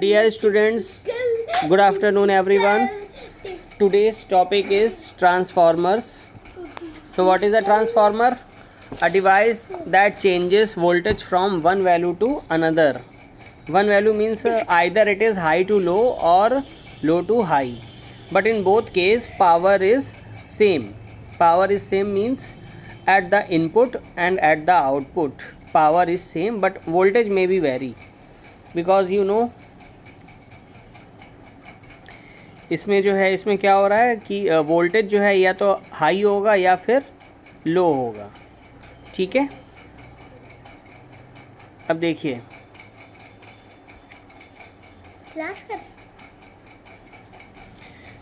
Dear students, good afternoon everyone. Today's topic is transformers. So what is a transformer? A device that changes voltage from one value to another. One value means either it is high to low or low to high. But in both case power is same. Power is same means at the input and at the output power is same, but voltage may be vary. Because you know इसमें जो है इसमें क्या हो रहा है कि voltage जो है या तो हाई होगा या फिर लो होगा. ठीक है, अब देखिए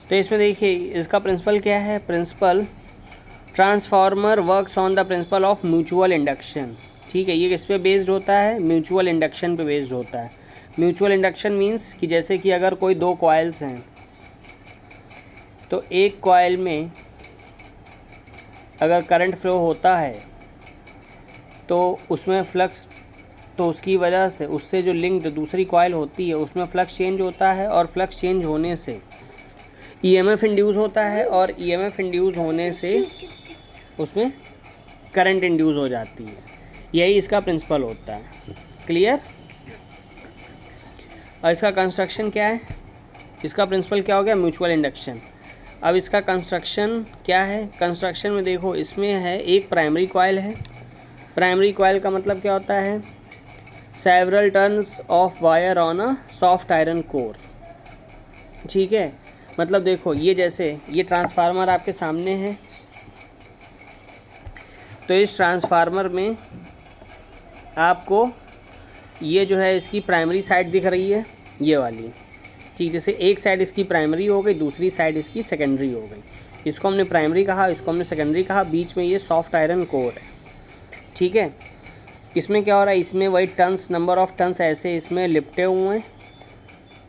तो इसमें देखिए इसका प्रिंसिपल क्या है. Principle transformer works on the principle of mutual induction. ठीक है, ये किस पे बेस्ड होता है? म्यूचुअल इंडक्शन पे बेस्ड होता है. म्यूचुअल इंडक्शन मींस कि जैसे कि अगर कोई दो कॉइल्स हैं तो एक कॉइल में अगर करंट फ्लो होता है तो उसमें फ्लक्स, तो उसकी वजह से उससे जो लिंक्ड दूसरी कॉइल होती है उसमें फ्लक्स चेंज होता है और फ्लक्स चेंज होने से ईएमएफ इंड्यूस होता है और ईएमएफ इंड्यूस होने से उसमें करंट इंड्यूस हो जाती है. यही इसका प्रिंसिपल होता है. क्लियर? और इसका कंस्ट्रक्शन क्या है? इसका प्रिंसिपल क्या हो गया? Mutual induction. अब इसका कंस्ट्रक्शन क्या है? कंस्ट्रक्शन में देखो इसमें है एक प्राइमरी कॉइल है. प्राइमरी कॉइल का मतलब क्या होता है? Several turns of wire on a soft iron core. ठीक है, मतलब देखो ये जैसे ये ट्रांसफार्मर आपके सामने है, तो इस ट्रांसफार्मर में आपको ये जो है इसकी प्राइमरी साइड दिख रही है, ये वाली. ठीक, जैसे एक साइड इसकी प्राइमरी हो गई, दूसरी साइड इसकी सेकेंडरी हो गई. इसको हमने प्राइमरी कहा, इसको हमने सेकेंडरी कहा. बीच में ये सॉफ्ट आयरन कोर है. ठीक है, इसमें क्या हो रहा है? इसमें वही टर्न्स, नंबर ऑफ़ टर्न्स ऐसे इसमें लिपटे हुए हैं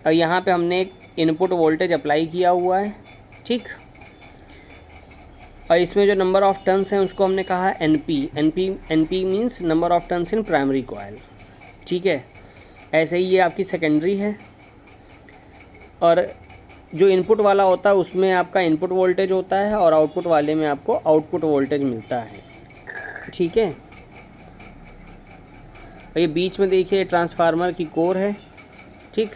और यहाँ पे हमने एक इनपुट वोल्टेज अप्लाई किया हुआ है. ठीक, और इसमें जो नंबर ऑफ़ टर्न्स हैं उसको हमने कहा NP means number of turns in primary coil. ठीक है, ऐसे ही ये आपकी सेकेंडरी है और जो इनपुट वाला होता है उसमें आपका इनपुट वोल्टेज होता है और आउटपुट वाले में आपको आउटपुट वोल्टेज मिलता है. ठीक है, और ये बीच में देखिए ट्रांसफार्मर की कोर है. ठीक,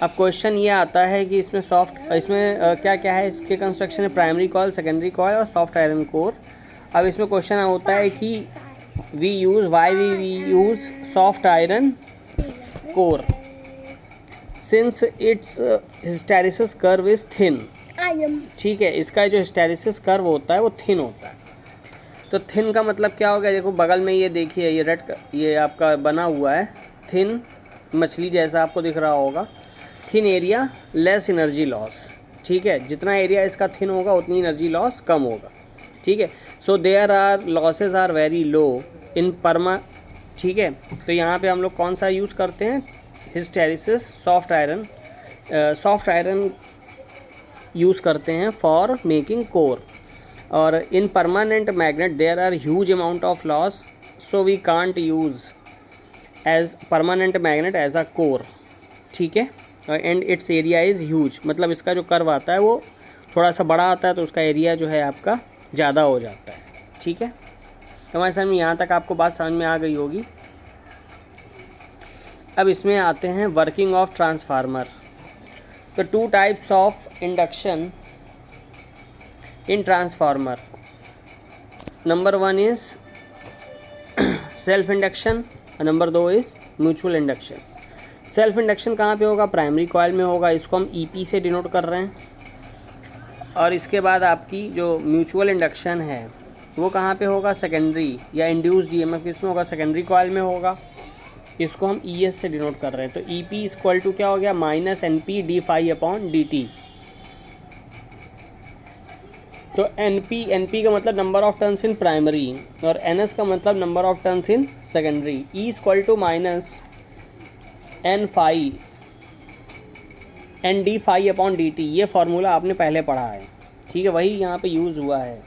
अब क्वेश्चन ये आता है कि इसमें क्या क्या है? इसके कंस्ट्रक्शन है प्राइमरी कॉइल, सेकेंडरी कॉइल और सॉफ्ट आयरन कोर. अब इसमें क्वेश्चन होता है कि we use soft iron core since its hysteresis curve is thin. ठीक है, इसका जो हिस्टैरिसीस कर्व होता है वो थिन होता है. तो थिन का मतलब क्या हो गया? देखो बगल में ये देखिए ये रेड ये आपका बना हुआ है थिन, मछली जैसा आपको दिख रहा होगा. Thin area less energy loss. ठीक है, जितना एरिया इसका थिन होगा उतनी एनर्जी लॉस कम होगा. ठीक है, so there are losses are very low in परमा. ठीक है, तो यहाँ पे हम लोग कौन सा यूज़ करते हैं? हिस्टैरिसीस सॉफ्ट आयरन यूज़ करते हैं फॉर मेकिंग कोर. और in permanent magnet there are huge amount of loss, so we can't use as permanent magnet as a core. ठीक है, and its area is huge, मतलब इसका जो curve आता है वो थोड़ा सा बड़ा आता है तो उसका एरिया जो है आपका ज़्यादा हो जाता है. ठीक है, तो हमारे समझ में यहाँ तक आपको बात समझ में आ गई होगी. अब इसमें आते हैं वर्किंग ऑफ ट्रांसफार्मर. तो two types of induction in transformer. Number 1 is self induction और number 2 is mutual induction. Self induction कहाँ पे होगा? प्राइमरी कॉइल में होगा. इसको हम ईपी से डिनोट कर रहे हैं. और इसके बाद आपकी जो म्यूचुअल इंडक्शन है वो कहाँ पे होगा? सेकेंडरी या इंड्यूस्ड ईएमएफ किस में होगा? सेकेंडरी कॉइल में होगा. इसको हम ईएस से डिनोट कर रहे हैं. तो ईपी इक्वल टू क्या हो गया? Minus NP d phi upon d t. तो एनपी का मतलब number of turns in primary और एनएस का मतलब number of turns in secondary. E equal to minus N phi N d phi upon d t. ये formula आपने पहले पढ़ा है. ठीक है, वही यहाँ पे यूज़ हुआ है.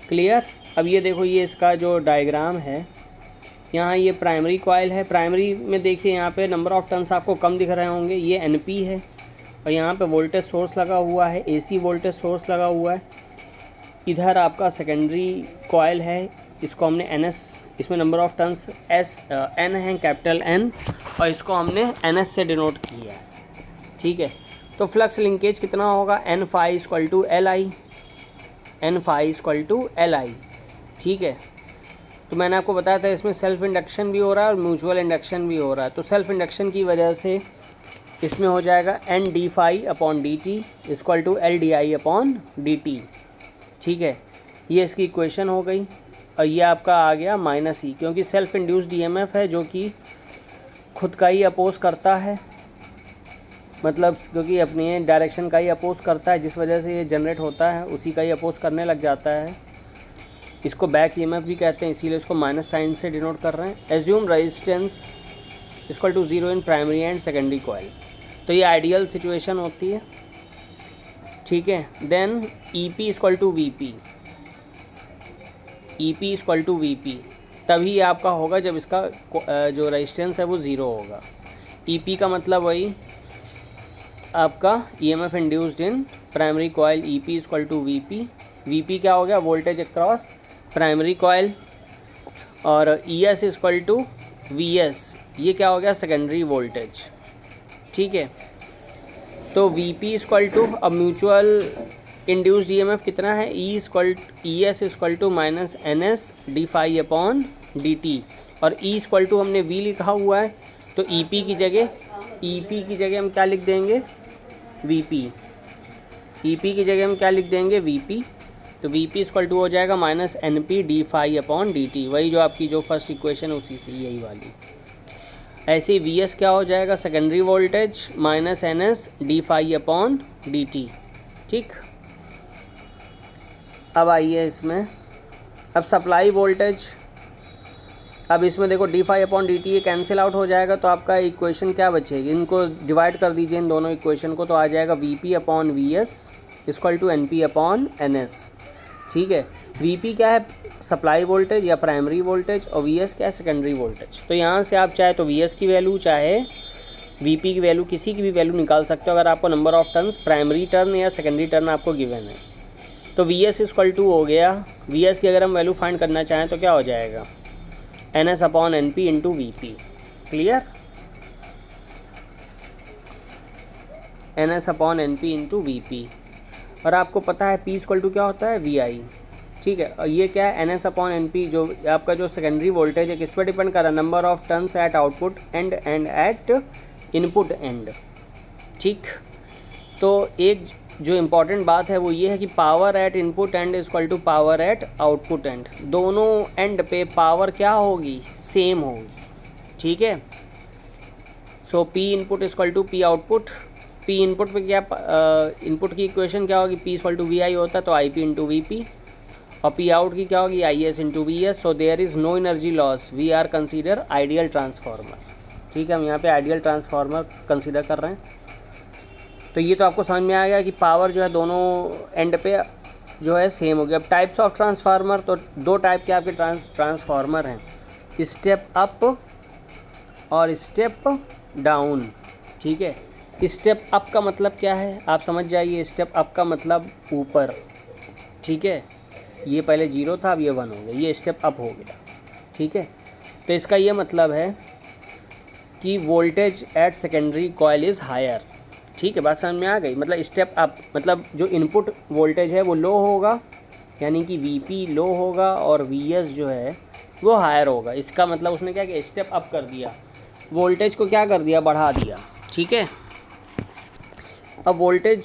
क्लियर? अब ये देखो ये इसका जो डायग्राम है यहाँ ये प्राइमरी कॉयल है। प्राइमरी में देखिए यहाँ पे नंबर ऑफ टर्न्स आपको कम दिख रहे होंगे, ये NP है। और यहाँ पे वोल्टेज सोर्स लगा हुआ है, AC वोल्टेज सोर्स लगा हुआ है। इधर आपका सेकेंडरी कॉयल है, इसको हमने NS, इसमें नंबर ऑफ टर्न्स N है, कैपिटल N, और इसको हमने NS से डिनोट किया है। ठीक है, तो फ्लक्स लिंकेज कितना होगा, N phi equal to LI, N phi equal to LI। ठीक है, तो मैंने आपको बताया था इसमें सेल्फ इंडक्शन भी हो रहा है और म्यूचुअल इंडक्शन भी हो रहा है। तो सेल्फ इंडक्शन की वजह से इसमें हो जाएगा N d phi upon dt equal to L di upon dt। ठीक है, ये इसकी इक्वेशन हो गई। और ये आपका आ गया -E, क्योंकि सेल्फ इंड्यूस्ड EMF है जो कि खुद का ही अपोज करता है, मतलब क्योंकि अपनी डायरेक्शन का ही अपोज करता है, जिस वजह से ये जनरेट होता है उसी का ही अपोज करने लग जाता है। इसको बैक EMF भी कहते हैं, इसीलिए इसको माइनस साइन से डिनोट कर रहे हैं। Assume resistance equal to 0 in primary and secondary coil. तो ये आइडियल सिचुएशन होती है। ठीक है, then EP equal to VP, EP equal to VP तभी आपका होगा जब इसका जो रेजिस्टेंस है वो 0 होगा। EP का मतलब वही आपका EMF induced in primary coil, EP equal to VP। VP क्या हो गया, वोल्टेज अक्रॉस प्राइमरी कॉइल, और ES इक्वल टू VS, ये क्या हो गया, सेकेंडरी वोल्टेज। ठीक है, तो VP इक्वल टू, अब म्यूचुअल इंड्यूस्ड EMF कितना है, ES equal to minus NS d phi upon dt, और E इक्वल टू हमने V लिखा हुआ है, तो EP की जगह हम क्या लिख देंगे, VP। EP की जगह हम क्या लिख देंगे, VP। तो VP इक्वल टू हो जाएगा minus NP d phi upon dt, वही जो आपकी जो फर्स्ट इक्वेशन है उसी से, यही वाली। ऐसे ही VS क्या हो जाएगा, secondary voltage minus NS d phi upon dt। ठीक, अब आइए इसमें, अब सप्लाई वोल्टेज, अब इसमें देखो d फाई अपॉन dt ये कैंसिल आउट हो जाएगा, तो आपका इक्वेशन क्या बचेगी, इनको डिवाइड कर दीजिए इन दोनों इक्वेशन को, तो आ जाएगा VP upon VS equal to NP upon NS। ठीक है, VP क्या है, सप्लाई वोल्टेज या प्राइमरी वोल्टेज, और VS क्या है, सेकेंडरी वोल्टेज। तो यहाँ से आप चाहे तो VS की वैल्यू चाहे VP की वैल्यू, किसी की भी वैल्यू निकाल सकते हो अगर आपको number of turns primary turn या सेकेंडरी टर्न आपको गिवन है। तो VS इक्वल टू हो गया, VS की अगर हम वैल्यू फाइंड करना चाहें तो क्या हो जाएगा, NS upon NP into VP। Clear, NS upon NP into VP। और आपको पता है P इक्वल टू क्या होता है, VI। ठीक है, और ये क्या है, NS अपॉन NP, जो आपका जो सेकेंडरी वोल्टेज है किस पर डिपेंड कर रहा है, number of turns at output end at input end. ठीक, तो एक जो इम्पॉर्टेंट बात है वो ये है कि power at input end equal to power at output end, दोनों एंड पे पावर क्या होगी, सेम होगी। ठीक है, so P input equal to P output. P input पे क्या, इनपुट की इक्वेशन क्या होगी, P इक्वल टू VI होता है तो IP इंटू VP, और P आउट की क्या होगी, IS into VS। So there is no energy loss, we are consider ideal transformer. ठीक है, हम यहाँ पे आइडियल ट्रांसफार्मर कंसीडर कर रहे हैं। तो ये तो आपको समझ में आ गया कि पावर जो है दोनों एंड पे जो है सेम हो गया। अब टाइप्स ऑफ ट्रांसफार्मर, तो दो टाइप के आपके ट्रांसफार्मर हैं, स्टेप अप और स्टेप डाउन। ठीक है, स्टेप अप का मतलब क्या है आप समझ जाइए, स्टेप अप का मतलब ऊपर। ठीक है, ये पहले 0 था, अब ये 1 हो गया, ये स्टेप अप हो गया। ठीक है, तो इसका ये मतलब है कि voltage at secondary coil is higher. ठीक है, बात समझ में आ गई, मतलब स्टेप अप मतलब जो इनपुट वोल्टेज है वो लो होगा, यानी कि VP लो होगा, और VS जो है वो हायर होगा। इसका मतलब उसने क्या किया, स्टेप अप कर दिया, वोल्टेज को क्या कर दिया, बढ़ा दिया। ठीक है, अब वोल्टेज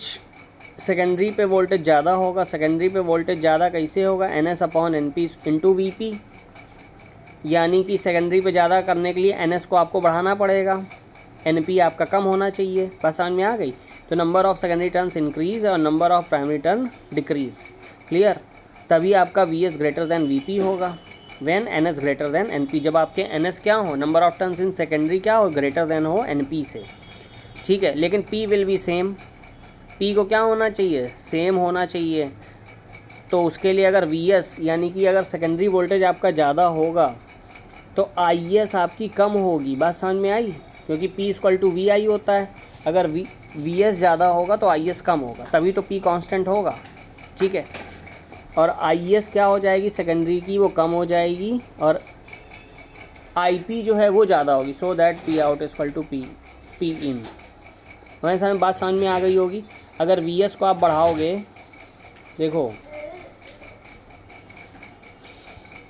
सेकेंडरी पे वोल्टेज ज़्यादा होगा, सेकेंडरी पे वोल्टेज ज़्यादा कैसे होगा, NS upon NP into VP, यानी कि सेकेंडरी पे ज़्यादा करने के लिए NS को आपको बढ़ाना पड़ेगा, NP आपका कम होना चाहिए। बस समझ में आ गई, तो number of secondary turns increase और number of primary turn decrease. Clear, तभी आपका VS ग्रेटर दैन VP होगा, when NS greater than NP, जब आपके NS क्या हो, number of turns in secondary क्या हो, ग्रेटर दैन हो NP से। ठीक है, लेकिन P will be same, P को क्या होना चाहिए, सेम होना चाहिए। तो उसके लिए अगर VS यानी कि अगर सेकेंडरी वोल्टेज आपका ज़्यादा होगा तो तो आई एस आपकी कम होगी। बात समझ में आई? क्योंकि P इक्वल टू वी आई होता है। अगर वी एस ज़्यादा होगा तो आई एस कम होगा, तभी तो P कांस्टेंट होगा। ठीक है, और आई एस क्या हो जाएगी सेकेंडरी की, वो कम हो जाएगी, और आई पी जो है वो ज़्यादा होगी। So that P out equal to P in. हमारे सामने बात समझ में आ गई होगी। अगर वी एस को आप बढ़ाओगे, देखो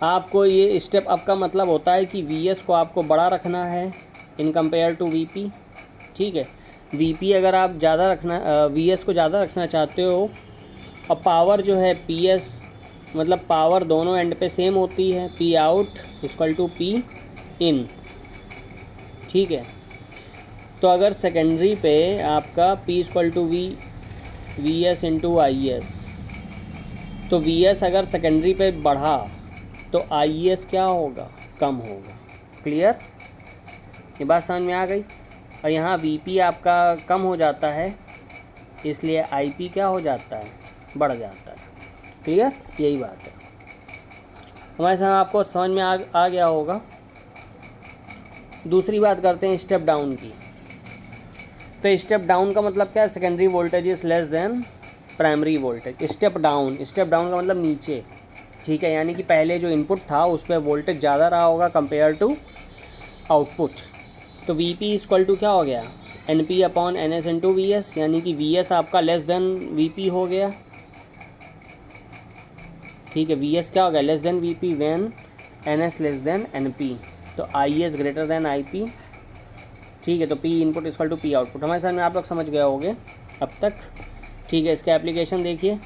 आपको ये स्टेप अप का मतलब होता है कि वी एस को आपको बड़ा रखना है in compare to V P. ठीक है, वी पी अगर आप ज़्यादा रखना, वी एस को ज़्यादा रखना चाहते हो, और पावर जो है पी एस, मतलब पावर दोनों एंड पे सेम होती है, P out equal to P in. ठीक है, तो अगर सेकेंडरी पे आपका P इक्वल टू V S into I S, तो वी एस अगर सेकेंडरी पे बढ़ा तो आई एस क्या होगा, कम होगा। क्लियर? ये बात समझ में आ गई। और यहाँ वी पी आपका कम हो जाता है, इसलिए आई पी क्या हो जाता है, बढ़ जाता है। क्लियर? यही बात है। हमारे साथ आपको समझ में आ गया होगा। दूसरी बात करते हैं स्टेप डाउन की। तो स्टेप डाउन का मतलब क्या है? Secondary voltage is less than primary voltage. Step down का मतलब नीचे। ठीक है, यानी कि पहले जो इनपुट था उस पर वोल्टेज ज़्यादा रहा होगा कंपेयर टू आउटपुट। तो वी पी इक्वल टू क्या हो गया, N P upon N S into V S, यानी कि वी एस आपका लेस देन वी पी हो गया। ठीक है, वी एस क्या हो गया, less than V P when N S less than N P. तो I S greater than I P. ठीक है, तो P input equal to P output. हमारे सामने आप लोग समझ गए होंगे अब तक। ठीक है, इसका एप्लीकेशन देखिए।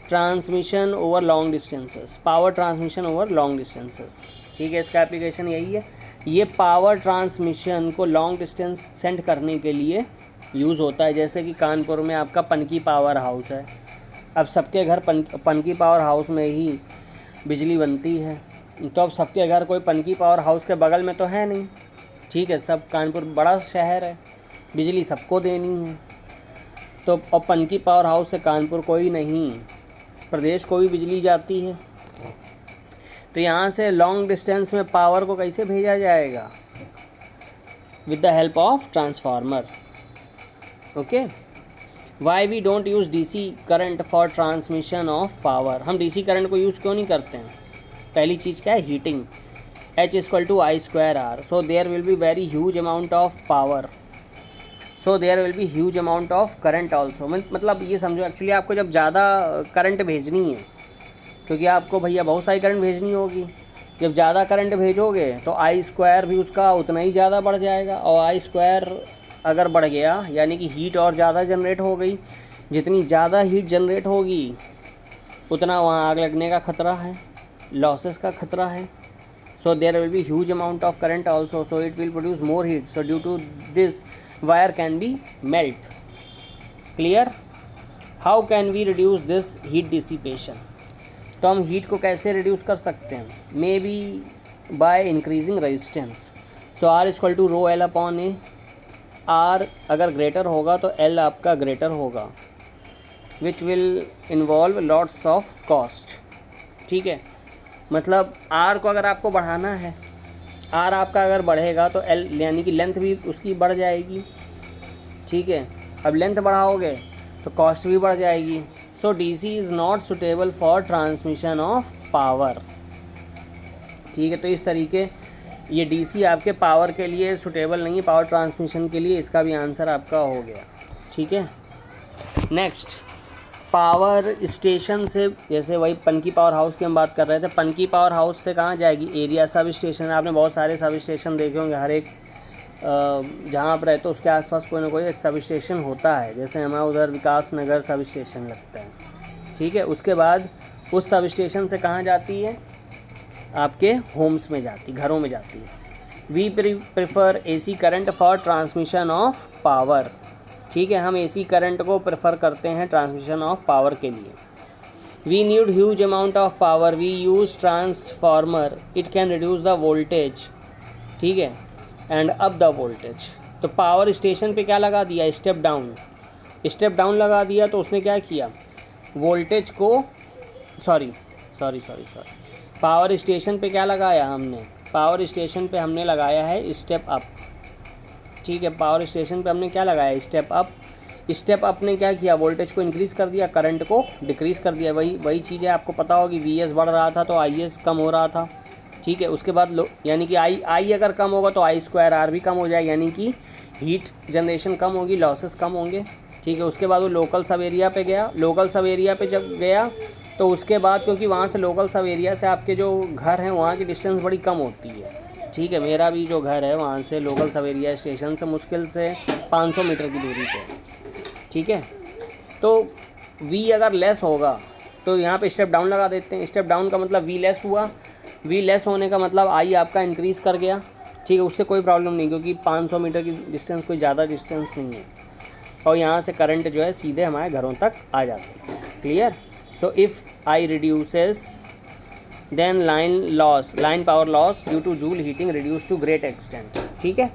Transmission over long distances, power transmission over long distances. ठीक है, इसका एप्लीकेशन यही है। ये पावर ट्रांसमिशन को लॉन्ग डिस्टेंस सेंड करने के लिए यूज़ होता है। जैसे कि कानपुर में आपका पनकी पावर हाउस है। अब सबके घर पनकी पावर हाउस में ही बिजली बनती है, तो अब सबके घर कोई पनकी पावर हाउस के बगल में तो है नहीं। ठीक है, सब कानपुर बड़ा शहर है, बिजली सबको देनी है। तो अब पनकी पावर हाउस से कानपुर कोई नहीं, प्रदेश को भी बिजली जाती है। तो यहाँ से लॉन्ग डिस्टेंस में पावर को कैसे भेजा जाएगा, with the help of transformer. Okay, why we don't use DC current for transmission of power. हम डीसी करंट को यूज़ क्यों नहीं करते हैं? पहली चीज़ क्या है, heating. H equal to I square R, so there will be very huge amount of power, so there will be huge amount of current also. मतलब ये समझो, एक्चुअली आपको जब ज़्यादा करंट भेजनी है, क्योंकि आपको भैया बहुत सारी करंट भेजनी होगी, जब ज़्यादा करंट भेजोगे तो आई स्क्वायर भी उसका उतना ही ज़्यादा बढ़ जाएगा। और आई स्क्वायर अगर बढ़ गया यानी कि हीट और ज़्यादा जनरेट हो गई। जितनी ज़्यादा हीट जनरेट होगी उतना वहाँ आग लगने का खतरा है, लॉसेस का खतरा है। So there will be huge amount of current also, so it will produce more heat. So due to this, wire can be melt. Clear? How can we reduce this heat dissipation? तो हम heat को कैसे reduce कर सकते हैं? Maybe by increasing resistance. So R equal to rho L upon A. R अगर greater होगा तो एल आपका ग्रेटर होगा, which will involve lots of cost. ठीक है, मतलब आर को अगर आपको बढ़ाना है, आर आपका अगर बढ़ेगा तो एल यानी कि लेंथ भी उसकी बढ़ जाएगी। ठीक है, अब लेंथ बढ़ाओगे तो कॉस्ट भी बढ़ जाएगी। So DC is not suitable for transmission of power. ठीक है, तो इस तरीके ये डीसी आपके पावर के लिए सुटेबल नहीं है, पावर ट्रांसमिशन के लिए। इसका भी आंसर आपका हो गया। ठीक है, नेक्स्ट पावर स्टेशन से, जैसे वही पनकी पावर हाउस की हम बात कर रहे थे, पनकी पावर हाउस से कहाँ जाएगी, एरिया सब स्टेशन। आपने बहुत सारे सब स्टेशन देखे होंगे, हर एक जहाँ आप रहते हो उसके आसपास कोई ना कोई एक सब स्टेशन होता है। जैसे हमारा उधर विकास नगर सब स्टेशन लगता है। ठीक है, उसके बाद उस सब स्टेशन से कहाँ जाती है, आपके होम्स में जाती, घरों में जाती है। We prefer AC current for transmission of power. ठीक है, हम AC करंट को प्रेफर करते हैं ट्रांसमिशन ऑफ पावर के लिए। We need huge amount of power, we use transformer, it can reduce the voltage. ठीक है, एंड अप द वोल्टेज। तो पावर स्टेशन पे क्या लगा दिया, स्टेप डाउन लगा दिया। तो उसने क्या किया, वोल्टेज को सॉरी पावर स्टेशन पे क्या लगाया हमने, पावर स्टेशन पे हमने लगाया है स्टेप अप, ठीक है। पावर स्टेशन पे हमने क्या लगाया है, स्टेप अप। स्टेप अप ने क्या किया, वोल्टेज को इंक्रीज़ कर दिया, करंट को डिक्रीज़ कर दिया। वही चीज़ है, आपको पता होगी VS बढ़ रहा था तो IS कम हो रहा था, ठीक है। उसके बाद यानी कि I अगर कम होगा तो I²R भी कम हो जाएगा, यानी कि हीट जनरेशन कम होगी, लॉसेस कम होंगे, ठीक है। उसके बाद वो लोकल सब एरिया पे गया। लोकल सब एरिया पे जब गया तो उसके बाद, क्योंकि वहाँ से लोकल सब एरिया से आपके जो घर हैं वहाँ की डिस्टेंस बड़ी कम होती है, ठीक है। मेरा भी जो घर है वहाँ से लोकल सब एरिया स्टेशन से मुश्किल से 500 मीटर की दूरी पे, ठीक है। तो V अगर लेस होगा तो यहाँ पे स्टेप डाउन लगा देते हैं। स्टेप डाउन का मतलब V लेस हुआ, V लेस होने का मतलब I आपका इंक्रीज़ कर गया, ठीक है। उससे कोई प्रॉब्लम नहीं, क्योंकि 500 मीटर की डिस्टेंस कोई ज़्यादा डिस्टेंस नहीं है, और यहाँ से करंट जो है सीधे हमारे घरों तक आ जाती है। Clear. So if I reduces then line power loss due to joule heating reduce to great extent, ठीक है।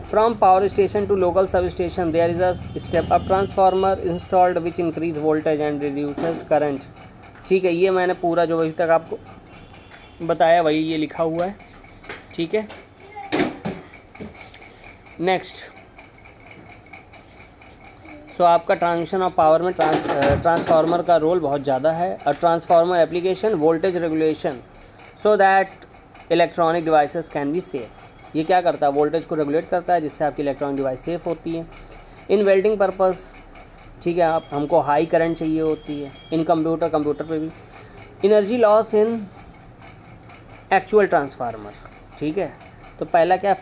From power station to local substation there is a step up transformer installed which increase voltage and reduces current, ठीक है। ये मैंने पूरा जो अभी तक आपको बताया वही ये लिखा हुआ है, ठीक है। नेक्स्ट, सो आपका ट्रांसमिशन ऑफ पावर में ट्रांसफार्मर का रोल बहुत ज़्यादा है। और transformer application voltage regulation so that electronic devices can be safe. ये क्या करता है, वोल्टेज को रेगुलेट करता है जिससे आपकी इलेक्ट्रॉनिक डिवाइस सेफ़ होती है। इन वेल्डिंग पर्पस, ठीक है, आप हमको हाई करंट चाहिए होती है। इन कंप्यूटर पे भी energy loss in actual transformer, ठीक है। तो पहला क्या है,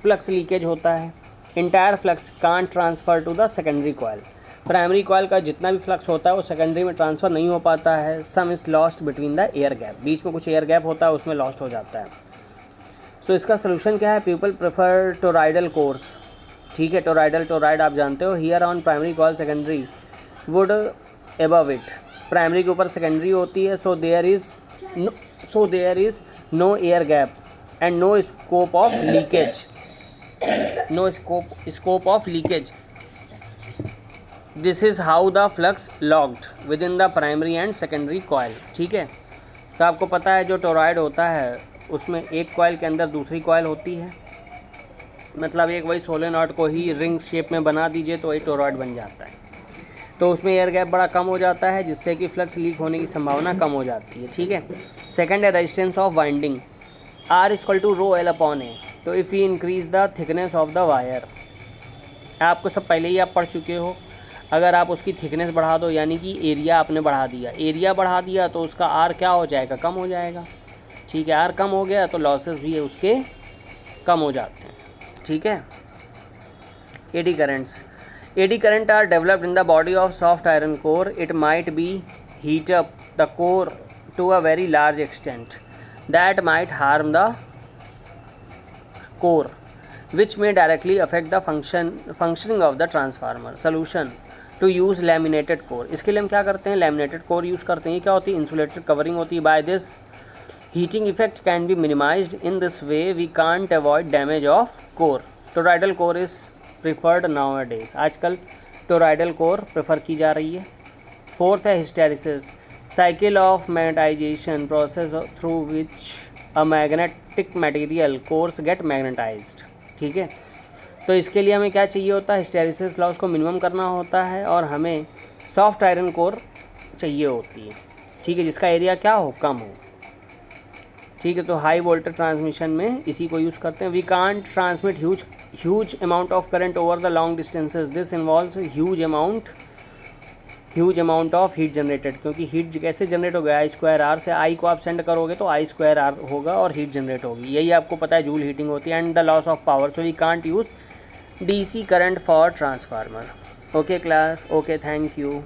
फ्लक्स लीकेज होता है। Entire flux can't transfer to the secondary coil. Primary coil का जितना भी फ्लक्स होता है वो सेकेंडरी में ट्रांसफ़र नहीं हो पाता है। Some is lost between the air gap, बीच में कुछ एयर गैप होता है उसमें लॉस्ट हो जाता है। सो इसका सोल्यूशन क्या है, पीपल प्रेफर टोराइडल कोर्स, ठीक है। टोराइड आप जानते हो, here on primary coil secondary would above it. Primary के ऊपर सेकेंडरी होती है, so there is no air gap and no scope of leakage, this is how the flux locked within the primary and secondary coil, ठीक है। तो आपको पता है जो टोराइड होता है उसमें एक कॉइल के अंदर दूसरी कॉइल होती है, मतलब एक वही सोलेनॉइड को ही रिंग शेप में बना दीजिए तो वही टोरॉइड बन जाता है। तो उसमें एयर गैप बड़ा कम हो जाता है जिससे कि फ्लक्स लीक होने की संभावना कम हो जाती है, ठीक है। सेकंड है resistance of winding, R = ρl/A। तो if you increase the thickness of the wire, आपको सब पहले ही आप पढ़ चुके हो, अगर आप उसकी थिकनेस बढ़ा दो यानी कि एरिया आपने बढ़ा दिया तो उसका R क्या हो जाएगा, कम हो जाएगा, ठीक है। R कम हो गया तो लॉसेस भी है उसके कम हो जाते हैं, ठीक है। Eddy current are developed in the body of soft iron core. It might be heat up the core to a very large extent that might harm the core which may directly affect the functioning of the transformer. Solution to use laminated core। इसके लिए हम क्या करते हैं, laminated core use करते हैं। ये क्या होती है, insulated covering होती है। By this heating effect can be minimized. In this way we can't avoid damage of core. Toroidal core is preferred nowadays। आजकल toroidal core prefer की जा रही है। फोर्थ है hysteresis, cycle of magnetization process through which a magnetic material cores get magnetized, ठीक है। तो इसके लिए हमें क्या चाहिए होता है, हिस्टेरिसिस लॉस को मिनिमम करना होता है और हमें सॉफ्ट आयरन कोर चाहिए होती है, ठीक है, जिसका एरिया क्या हो, कम हो, ठीक है। तो हाई वोल्टेज ट्रांसमिशन में इसी को यूज़ करते हैं। We can't transmit huge amount of current over the long distances, this involves huge amount of heat generated, क्योंकि हीट कैसे जनरेट होगा, I²R से। I को आप सेंड करोगे तो I²R होगा और हीट जनरेट होगी, यही आपको पता है, जूल हीटिंग होती है। And the loss of power, so we can't use DC current for transformer. Okay class, okay, thank you.